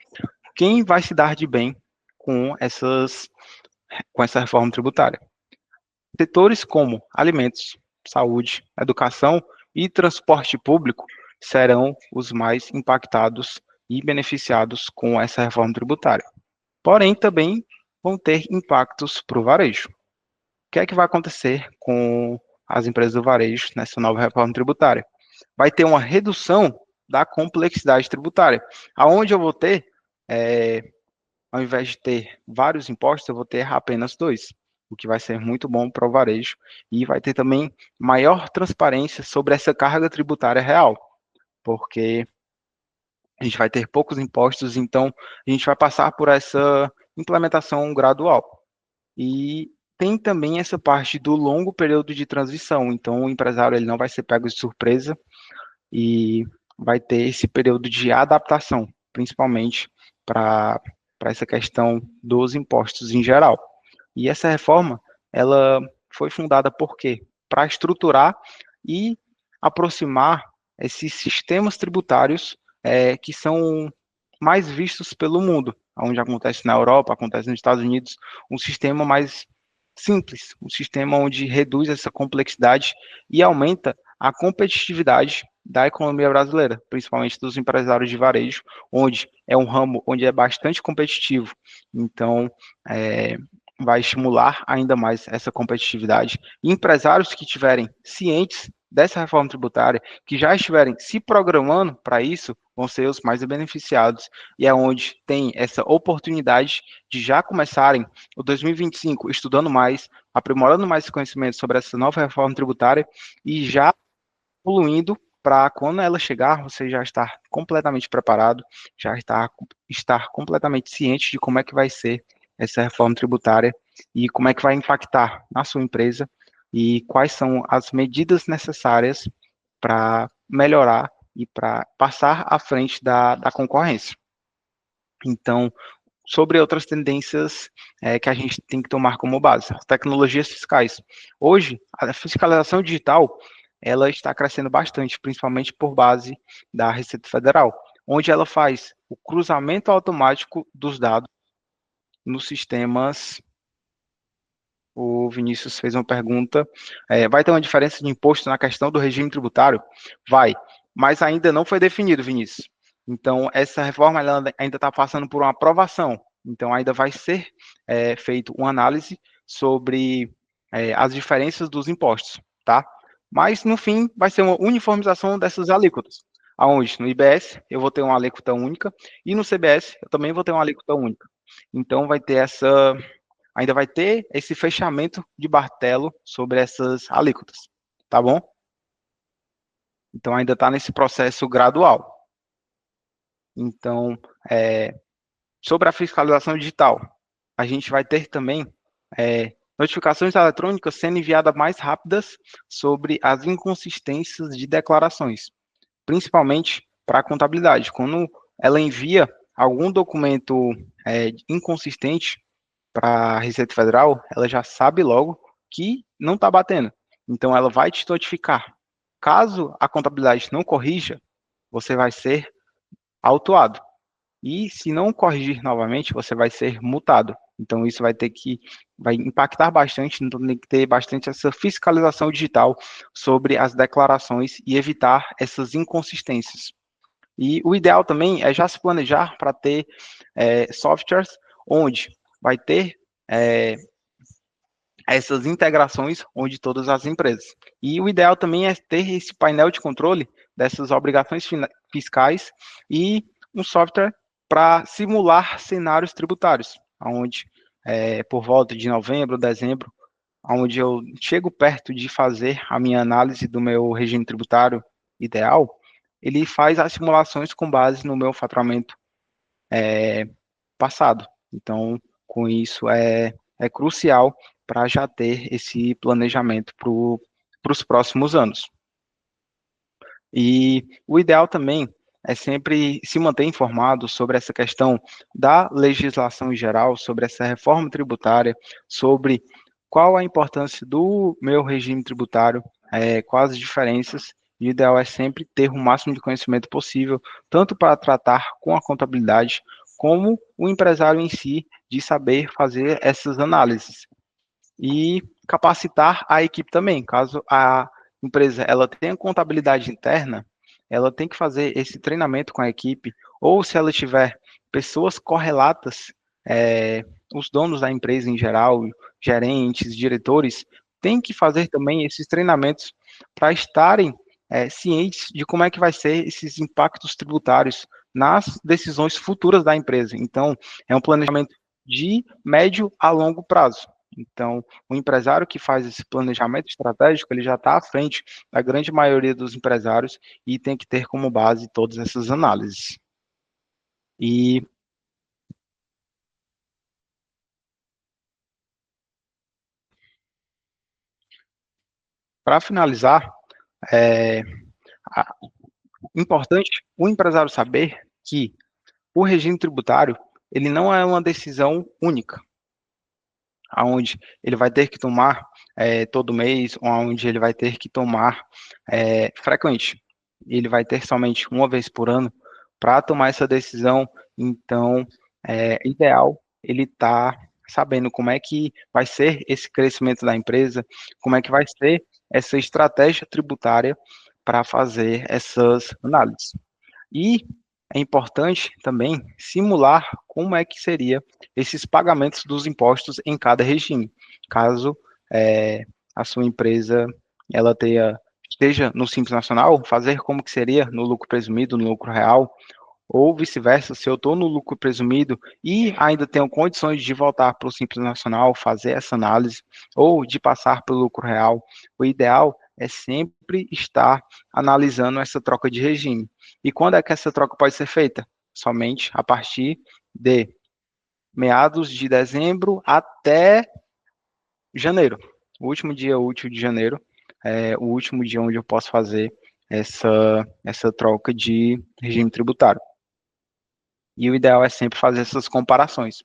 quem vai se dar de bem com essa reforma tributária? Setores como alimentos, saúde, educação e transporte público serão os mais impactados e beneficiados com essa reforma tributária. Porém, também vão ter impactos para o varejo. O que é que vai acontecer com as empresas do varejo nessa nova reforma tributária? Vai ter uma redução da complexidade tributária, aonde eu vou ter, ao invés de ter vários impostos, eu vou ter apenas dois, o que vai ser muito bom para o varejo e vai ter também maior transparência sobre essa carga tributária real, porque a gente vai ter poucos impostos, então a gente vai passar por essa implementação gradual. E tem também essa parte do longo período de transição, então o empresário ele não vai ser pego de surpresa e vai ter esse período de adaptação, principalmente para essa questão dos impostos em geral. E essa reforma, ela foi fundada por quê? Para estruturar e aproximar esses sistemas tributários que são mais vistos pelo mundo, onde acontece na Europa, acontece nos Estados Unidos, um sistema mais simples, um sistema onde reduz essa complexidade e aumenta a competitividade da economia brasileira, principalmente dos empresários de varejo, onde é um ramo onde é bastante competitivo. Então, vai estimular ainda mais essa competitividade. E empresários que estiverem cientes dessa reforma tributária, que já estiverem se programando para isso, vão ser os mais beneficiados. E é onde tem essa oportunidade de já começarem o 2025 estudando mais, aprimorando mais conhecimento sobre essa nova reforma tributária e já evoluindo para quando ela chegar, você já estar completamente preparado, já estar completamente ciente de como é que vai ser essa reforma tributária e como é que vai impactar na sua empresa e quais são as medidas necessárias para melhorar e para passar à frente da concorrência. Então, sobre outras tendências que a gente tem que tomar como base, as tecnologias fiscais. Hoje, a fiscalização digital ela está crescendo bastante, principalmente por base da Receita Federal, onde ela faz o cruzamento automático dos dados nos sistemas. O Vinícius fez uma pergunta. Vai ter uma diferença de imposto na questão do regime tributário? Vai, mas ainda não foi definido, Vinícius. Então, essa reforma ela ainda está passando por uma aprovação. Então, ainda vai ser feito uma análise sobre as diferenças dos impostos, tá? Mas, no fim, vai ser uma uniformização dessas alíquotas. Aonde? No IBS, eu vou ter uma alíquota única, e no CBS, eu também vou ter uma alíquota única. Então, ainda vai ter esse fechamento de martelo sobre essas alíquotas, tá bom? Então ainda está nesse processo gradual. Então, sobre a fiscalização digital, a gente vai ter também notificações eletrônicas sendo enviadas mais rápidas sobre as inconsistências de declarações, principalmente para a contabilidade. Quando ela envia algum documento inconsistente para a Receita Federal, ela já sabe logo que não está batendo. Então, ela vai te notificar. Caso a contabilidade não corrija, você vai ser autuado. E se não corrigir novamente, você vai ser multado. Então, isso vai impactar bastante, então tem que ter bastante essa fiscalização digital sobre as declarações e evitar essas inconsistências. E o ideal também é já se planejar para ter softwares onde vai ter essas integrações onde todas as empresas. E o ideal também é ter esse painel de controle dessas obrigações fiscais e um software para simular cenários tributários, onde por volta de novembro, dezembro, onde eu chego perto de fazer a minha análise do meu regime tributário ideal, ele faz as simulações com base no meu faturamento passado. Então, com isso, é crucial para já ter esse planejamento para os próximos anos. E o ideal também é sempre se manter informado sobre essa questão da legislação em geral, sobre essa reforma tributária, sobre qual a importância do meu regime tributário, quais as diferenças. E o ideal é sempre ter o máximo de conhecimento possível, tanto para tratar com a contabilidade, como o empresário em si, de saber fazer essas análises. E capacitar a equipe também, caso a empresa ela tenha contabilidade interna, ela tem que fazer esse treinamento com a equipe, ou se ela tiver pessoas correlatas, os donos da empresa em geral, gerentes, diretores, tem que fazer também esses treinamentos para estarem cientes de como é que vai ser esses impactos tributários nas decisões futuras da empresa. Então, é um planejamento de médio a longo prazo. Então, o empresário que faz esse planejamento estratégico, ele já está à frente da grande maioria dos empresários e tem que ter como base todas essas análises. E para finalizar, é importante o empresário saber que o regime tributário ele não é uma decisão única, aonde ele vai ter que tomar todo mês, ou aonde ele vai ter que tomar frequente. Ele vai ter somente uma vez por ano para tomar essa decisão. Então, é ideal ele estar sabendo como é que vai ser esse crescimento da empresa, como é que vai ser essa estratégia tributária para fazer essas análises. E é importante também simular como é que seria esses pagamentos dos impostos em cada regime, caso a sua empresa ela esteja no Simples Nacional, fazer como que seria no lucro presumido, no lucro real, ou vice-versa, se eu estou no lucro presumido e ainda tenho condições de voltar para o Simples Nacional, fazer essa análise, ou de passar para o lucro real, o ideal é sempre estar analisando essa troca de regime. E quando é que essa troca pode ser feita? Somente a partir de meados de dezembro até janeiro. O último dia útil de janeiro é o último dia onde eu posso fazer essa troca de regime tributário. E o ideal é sempre fazer essas comparações.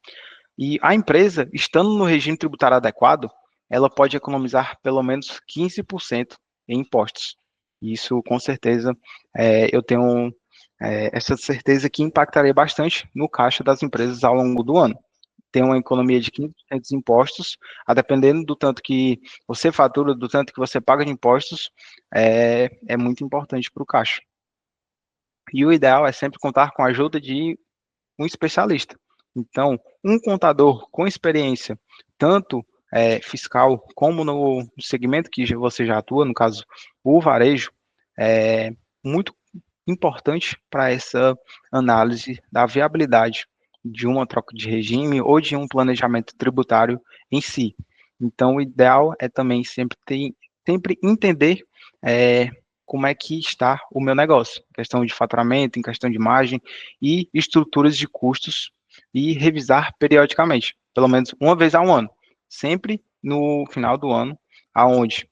E a empresa, estando no regime tributário adequado, ela pode economizar pelo menos 15% em impostos. Isso, com certeza, eu tenho essa certeza que impactaria bastante no caixa das empresas ao longo do ano. Tem uma economia de 15% de impostos, a dependendo do tanto que você fatura, do tanto que você paga de impostos, é muito importante para o caixa. E o ideal é sempre contar com a ajuda de um especialista. Então, um contador com experiência, tanto fiscal como no segmento que você já atua, no caso, o varejo, é muito importante para essa análise da viabilidade de uma troca de regime ou de um planejamento tributário em si. Então, o ideal é também sempre entender como é que está o meu negócio, em questão de faturamento, em questão de margem e estruturas de custos e revisar periodicamente. pelo menos uma vez ao ano, sempre no final do ano, aonde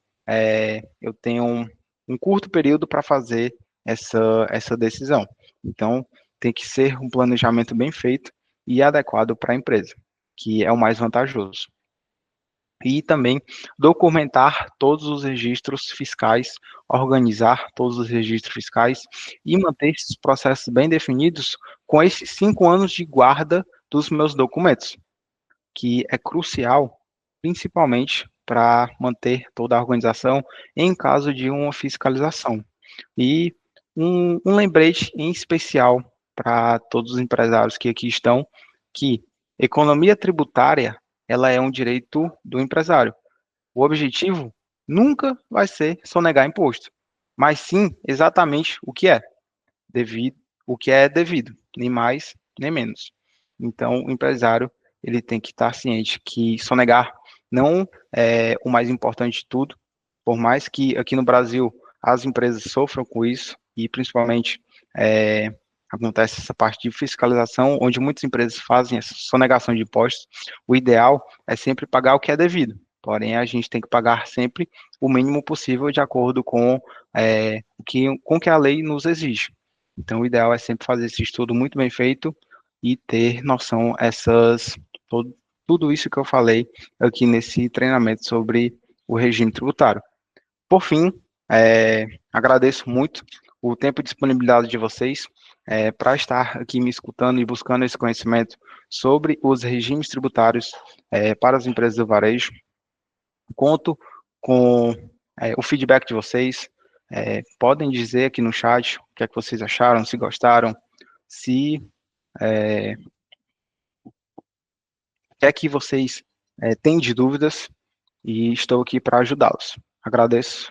eu tenho um curto período para fazer essa decisão. Então, tem que ser um planejamento bem feito e adequado para a empresa, que é o mais vantajoso. E também documentar todos os registros fiscais, organizar todos os registros fiscais e manter esses processos bem definidos com esses 5 anos de guarda dos meus documentos, que é crucial, principalmente para manter toda a organização em caso de uma fiscalização. E um lembrete em especial para todos os empresários que aqui estão, que economia tributária, ela é um direito do empresário. O objetivo nunca vai ser sonegar imposto, mas sim exatamente devido, o que é devido, nem mais nem menos. Então, o empresário ele tem que estar ciente que sonegar não é o mais importante de tudo, por mais que aqui no Brasil as empresas sofram com isso e principalmente é, acontece essa parte de fiscalização, onde muitas empresas fazem essa sonegação de impostos. O ideal é sempre pagar o que é devido. Porém, a gente tem que pagar sempre o mínimo possível de acordo com o que a lei nos exige. Então, o ideal é sempre fazer esse estudo muito bem feito e ter noção tudo isso que eu falei aqui nesse treinamento sobre o regime tributário. Por fim, agradeço muito o tempo e disponibilidade de vocês para estar aqui me escutando e buscando esse conhecimento sobre os regimes tributários para as empresas do varejo. Conto com o feedback de vocês. Podem dizer aqui no chat o que é que vocês acharam, se gostaram, se o que é que vocês têm de dúvidas, e estou aqui para ajudá-los. Agradeço.